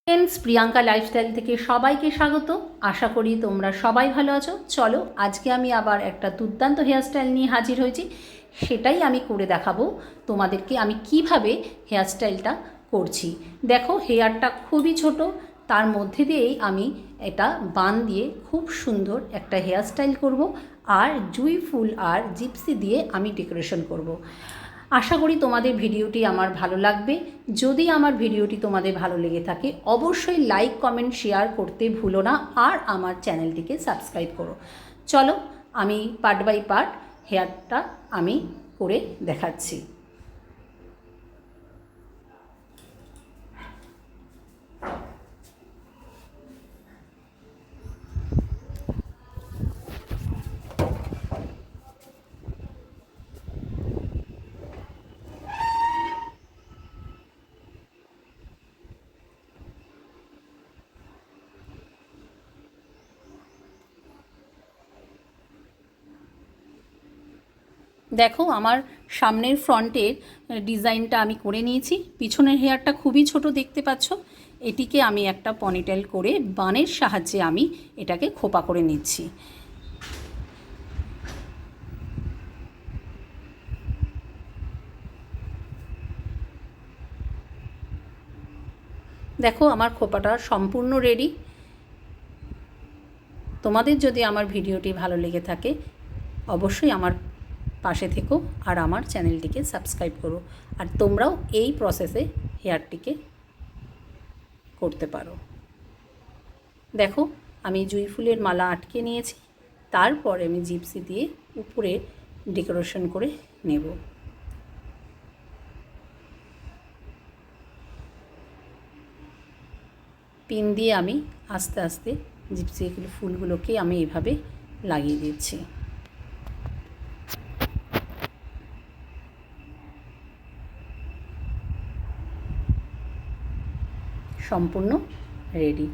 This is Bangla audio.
ফ্রেন্ডস, প্রিয়াঙ্কা লাইফস্টাইল থেকে সবাইকে স্বাগত। আশা করি তোমরা সবাই ভালো আছো। চলো, আজকে আমি আবার একটা দুর্দান্ত হেয়ারস্টাইল নিয়ে হাজির হয়েছি। সেটাই আমি করে দেখাবো তোমাদেরকে আমি কিভাবে হেয়ারস্টাইলটা করছি। দেখো, হেয়ারটা খুবই ছোট, তার মধ্যে দিয়েই আমি এটা বান দিয়ে খুব সুন্দর একটা হেয়ারস্টাইল করব, আর জুঁই ফুল আর জিপসি দিয়ে আমি ডেকোরেশন করব। আশা করি তোমাদের ভিডিওটি আমার ভালো লাগবে। যদি আমার ভিডিওটি তোমাদের ভালো লেগে থাকে অবশ্যই লাইক, কমেন্ট, শেয়ার করতে ভুলো না, আর আমার চ্যানেলটিকে সাবস্ক্রাইব করো। চলো, আমি পার্ট বাই পার্ট হেয়ারটা আমি করে দেখাচ্ছি। দেখো, আমার সামনের ফ্রন্টের ডিজাইনটা আমি করে নিয়েছি। পিছনের হেয়ারটা খুবই ছোট দেখতে পাচ্ছ। এটিকে আমি একটা পনিটেল করে বানের সাহায্যে আমি এটাকে খোপা করে নিচ্ছি। দেখো, আমার খোপাটা সম্পূর্ণ রেডি। তোমাদের যদি আমার ভিডিওটি ভালো লেগে থাকে অবশ্যই আমার পাশে থেকো, আর আমার চ্যানেলটিকে সাবস্ক্রাইব করো, আর তোমরাও এই প্রসেসে হেয়ারটিকে করতে পারো। দেখো, আমি জুঁই ফুলের মালা আটকে নিয়েছি, তারপর আমি জিপসি দিয়ে উপরে ডেকোরেশন করে নেব। পিন দিয়ে আমি আস্তে আস্তে জিপসি ফুলগুলোকে আমি এভাবে লাগিয়ে দিচ্ছি। সম্পূর্ণ রেডি।